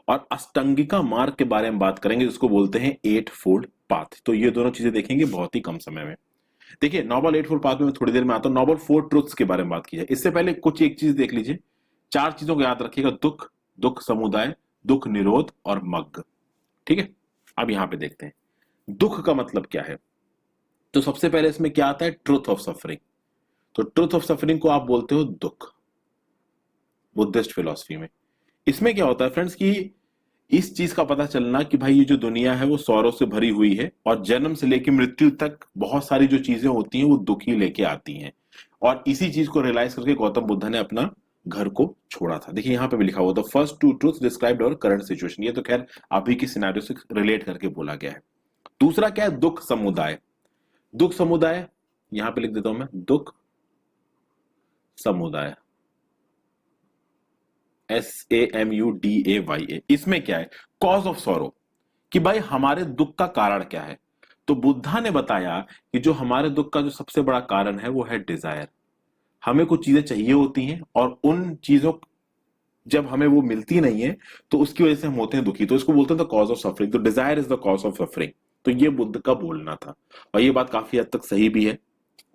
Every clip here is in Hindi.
और अष्टांगिका मार्ग के बारे में बात करेंगे जिसको बोलते हैं एट फोल्ड पाथ। तो ये दोनों चीजें देखेंगे बहुत ही कम समय में। देखिए नोबल एट फोल्ड पाथ में मैं थोड़ी देर में आता हूं। नोबल फोर ट्रुथ्स के बारे में बात की जाए इससे पहले कुछ एक चीज देख लीजिए। चार चीजों को याद रखिएगा, दुख, दुख समुदाय, दुख निरोध और मग्ग। ठीक है, अब यहां पे देखते हैं दुख का मतलब क्या है। तो सबसे पहले इसमें क्या आता है, ट्रुथ ऑफ सफरिंग। तो ट्रुथ ऑफ सफरिंग को आप बोलते हो दुख, बुद्धिस्ट फिलॉसफी में। इसमें क्या होता है फ्रेंड्स कि इस चीज का पता चलना कि भाई ये जो दुनिया है वो सौरों से भरी हुई है और जन्म से लेकर मृत्यु तक बहुत सारी जो चीजें होती हैं वो दुख ही लेके आती हैं। और इसी चीज को रियलाइज करके गौतम बुद्ध ने अपना घर को छोड़ा था। देखिए यहां पे भी लिखा हुआ the first two truths described our current situation. ये तो खैर अभी की सिनेरियो से रिलेट करके बोला गया है। दूसरा क्या है, दुख समुदाय। दुख समुदाय यहां पे लिख देता हूं मैं, दुख समुदाय, SAMUDAYA। इसमें क्या है, कॉज ऑफ सॉरो, कि भाई हमारे दुख का कारण क्या है। तो बुद्धा ने बताया कि जो हमारे दुख का जो सबसे बड़ा कारण है वो है डिजायर। हमें कुछ चीजें चाहिए होती हैं और उन चीजों जब हमें वो मिलती नहीं है तो उसकी वजह से हम होते हैं दुखी। तो इसको बोलते हैं द कॉज ऑफ सफरिंग। तो desire is the cause of suffering. तो ये बुद्ध का बोलना था और ये बात काफी हद तक सही भी है।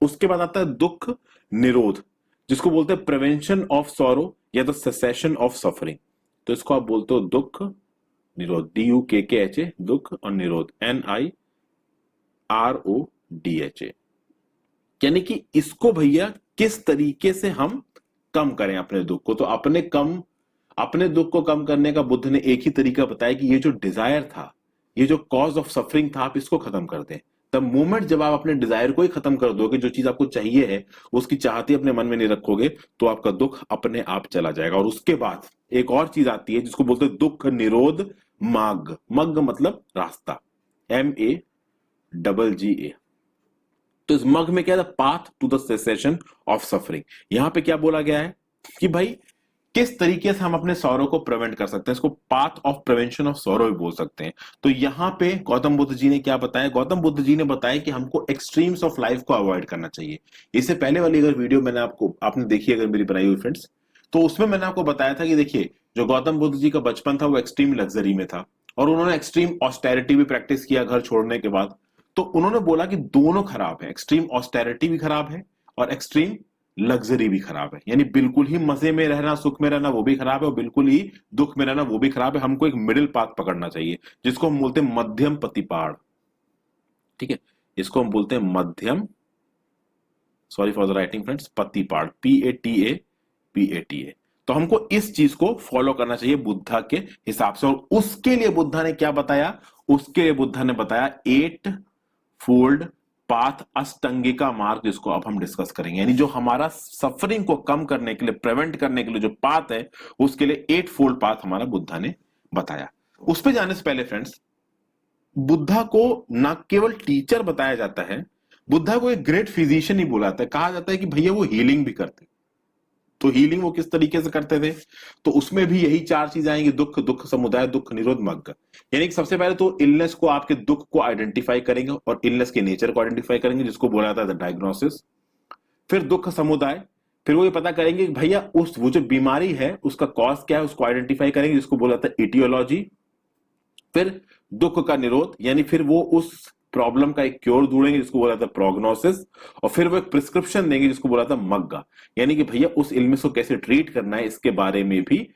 उसके बाद आता है दुख निरोध, जिसको बोलते हैं प्रिवेंशन ऑफ सॉरो या द सेसेशन ऑफ सफरिंग। तो इसको आप बोलते हो दुख निरोध, DUKKHA, दुख, और निरोध NIRODHA। यानी कि इसको भैया किस तरीके से हम कम करें अपने दुख को। तो अपने दुख को कम करने का बुद्ध ने एक ही तरीका बताया कि ये जो डिजायर था, ये जो कॉज ऑफ सफरिंग था, आप इसको खत्म कर दें। द मोमेंट जब आप अपने डिजायर को ही खत्म कर दोगे, जो चीज आपको चाहिए है उसकी चाहती अपने मन में नहीं रखोगे, तो आपका दुख अपने आप चला जाएगा। और उसके बाद एक और चीज आती है जिसको बोलते हैं दुख निरोध मार्ग। मग्ग मतलब रास्ता, MAGGA। तो इस मग में क्या है, path to the cessation of suffering. यहां पे क्या बोला गया है कि भाई किस तरीके से हम अपने सौरों को प्रिवेंट कर सकते हैं, इसको path of prevention of sorrow भी बोल सकते हैं। तो यहां पे गौतम बुद्ध जी ने क्या बताया, गौतम बुद्ध जी ने बताया कि हमको एक्सट्रीम्स ऑफ लाइफ को अवॉइड करना चाहिए। इससे पहले वाली अगर वीडियो आपने देखी अगर मेरी बनाई हुई फ्रेंड्स, तो उसमें मैंने आपको बताया था कि देखिए जो गौतम बुद्ध जी का बचपन था वो एक्सट्रीम लग्जरी में था और उन्होंने एक्सट्रीम ऑस्टेरिटी भी प्रैक्टिस किया घर छोड़ने के बाद। तो उन्होंने बोला कि दोनों खराब है, एक्सट्रीम ऑस्टेरिटी भी खराब है और एक्सट्रीम लग्जरी भी खराब है। यानी बिल्कुल ही मजे में रहना, सुख में रहना वो भी खराब है और बिल्कुल ही दुख में रहना वो भी खराब है। हमको एक मिडिल पाथ पकड़ना चाहिए जिसको हम बोलते हैं मध्यम पतिपाड़। ठीक है, इसको हम बोलते हैं मध्यम, sorry for the writing friends, पतिपाड़, PATA। तो हमको इस चीज को फॉलो करना चाहिए बुद्धा के हिसाब से। और उसके लिए बुद्धा ने क्या बताया, उसके लिए बुद्धा ने बताया एट फोल्ड पाथ, अष्टांगिका मार्ग, जिसको अब हम डिस्कस करेंगे। यानी जो हमारा सफरिंग को कम करने के लिए, प्रिवेंट करने के लिए जो पाथ है, उसके लिए एट फोल्ड पाथ हमारा बुद्धा ने बताया। उस पे जाने से पहले फ्रेंड्स, बुद्धा को न केवल टीचर बताया जाता है, बुद्धा को एक ग्रेट फिजिशियन ही बोला जाता है। कहा जाता है कि भैया वो हीलिंग भी करते। तो हीलिंग वो किस तरीके से करते थे, तो उसमें भी यही चार चीजें आएंगी, दुख, दुख समुदाय, दुख निरोध, मग्ग। यानी कि सबसे पहले तो इलनेस को, आपके दुख को आइडेंटिफाई करेंगे और इलनेस के नेचर को आइडेंटिफाई करेंगे, जिसको बोला जाता है डायग्नोसिस। फिर दुख समुदाय, फिर वो ये पता करेंगे कि भैया वो जो बीमारी है उसका कॉज क्या है, उसको आइडेंटिफाई करेंगे, जिसको बोला जाता है इटियोलॉजी। फिर दुख का निरोध, यानी फिर वो उस प्रॉब्लम का एक क्योर ढूंढेंगे, जिसको बोला था प्रोग्नोसिस। और फिर वो एक प्रिस्क्रिप्शन देंगे, जिसको बोला था मग्गा। यानी कि भैया उस इलनेस को कैसे ट्रीट करना है, इसके बारे में भी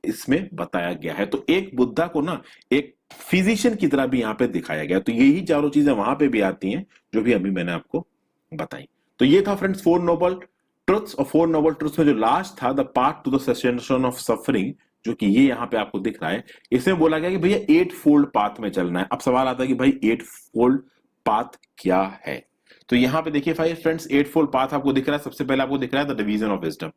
इसमें बताया गया है। तो एक बुद्धा को ना एक फिजिशियन की तरह भी यहां पे दिखाया गया। तो यही चारों चीजें वहां पे भी आती हैं जो भी अभी मैंने आपको बताई। तो ये था फ्रेंड्स फोर नोबल ट्रुथ्स। और फोर नोबल ट्रुथ्स में जो लास्ट था, the path to the cessation of suffering, जो कि ये यहां पे आपको दिख रहा है, इसमें बोला गया कि भैया एट फोल्ड पाथ में चलना है। अब सवाल आता है कि भाई एट फोल्ड पाथ क्या है। तो यहां पे देखिए फ्रेंड्स, एट फोल्ड पाथ आपको दिख रहा है। सबसे पहले आपको दिख रहा है द डिवीजन ऑफ विजडम।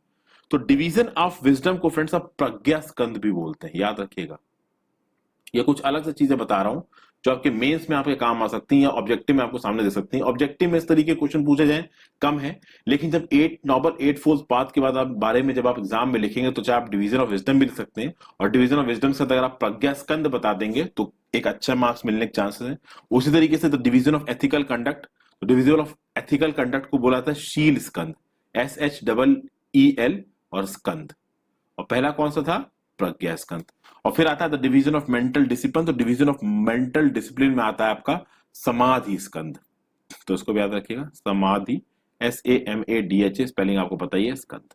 तो डिवीजन ऑफ विजडम को फ्रेंड्स आप प्रज्ञा स्कंद भी बोलते हैं, याद रखिएगा। ये कुछ अलग से चीजें बता रहा हूं जो आपके मेंस में आपके काम आ सकती हैं या ऑब्जेक्टिव में आपको सामने दे सकती हैं। ऑब्जेक्टिव में इस तरीके के क्वेश्चन पूछे जाए कम है, लेकिन जब eight noble eightfold path के बाद आप बारे में जब आप एग्जाम में लिखेंगे तो चाहे आप डिवीजन ऑफ विजडम भी लिख सकते हैं, और डिवीजन ऑफ विजडम से अगर आप प्रज्ञा स्कंद बता देंगे तो एक अच्छा मार्क्स मिलने के चांसेस है। उसी तरीके से the division of ethical conduct, तो डिवीजन ऑफ एथिकल कंडक्ट को बोला था शील स्कंद, SHEEL और स्कंद। और पहला कौन सा था, प्रज्ञा स्कंद। और फिर आता है the division of mental discipline, तो डिवीजन ऑफ मेंटल डिसिप्लिन में आता है आपका समाधि स्कंद, तो इसको भी याद रखिएगा, समाधि, SAMADH, स्पेलिंग आपको पता ही है, स्कंद।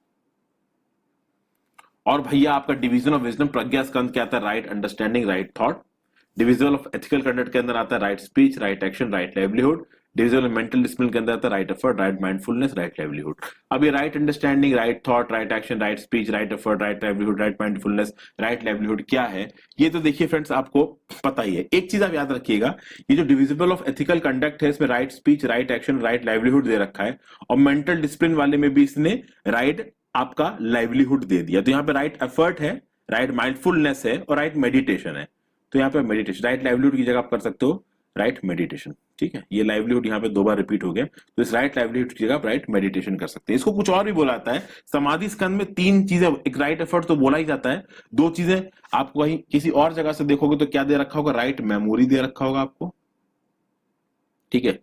और भैया आपका डिवीजन ऑफ विजडम प्रज्ञा स्कंद क्या आता है, right understanding, right thought. Division of ethical conduct के अंदर आता है right speech, right action, right livelihood. Division of mental discipline के अंदर आता है right effort, right mindfulness, right livelihood. अब ये right understanding, right thought, right action, right speech, right effort, right livelihood, right mindfulness, right livelihood क्या है, ये तो देखिए फ्रेंड्स आपको पता ही है। एक चीज आप याद रखिएगा, ये जो डिविजिबल ऑफ एथिकल कंडक्ट है इसमें right speech, right action, right livelihood दे रखा है, और मेंटल डिसिप्लिन वाले में भी इसने राइट आपका लाइवलीहुड दे दिया। तो यहाँ पे राइट एफर्ट है, राइट माइंडफुलनेस है, और राइट मेडिटेशन है। तो यहाँ पे मेडिटेशन, राइट लाइवलीहुड की जगह आप कर सकते हो राइट मेडिटेशन, ठीक है। ये लाइवलीहुड यहाँ पे 2 बार रिपीट हो गया, तो इस राइट लाइवलीहुड की जगह आप राइट मेडिटेशन कर सकते हैं। इसको कुछ और भी बोला जाता है समाधि स्कंद में, 3 चीजें, एक राइट एफर्ट तो बोला ही जाता है, 2 चीजें आपको कहीं किसी और जगह से देखोगे तो क्या दे रखा होगा, राइट मेमोरी दे रखा होगा आपको, ठीक है,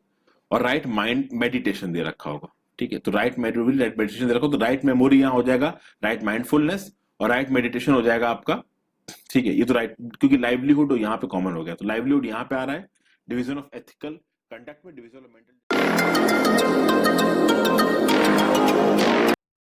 और राइट माइंड मेडिटेशन दे रखा होगा, ठीक है। तो राइट मेमोरी, राइट मेडिटेशन दे रखा हो, तो राइट मेमोरी यहाँ हो जाएगा राइट माइंडफुलनेस, और राइट मेडिटेशन हो जाएगा आपका, ठीक है। ये तो राइट, क्योंकि लाइवलीहुड यहाँ पे कॉमन हो गया, तो लाइवलीहुड यहाँ पे आ रहा है। डिवीजन ऑफ एथिकल कंडक्ट में डिवीजन ऑफ मेंटल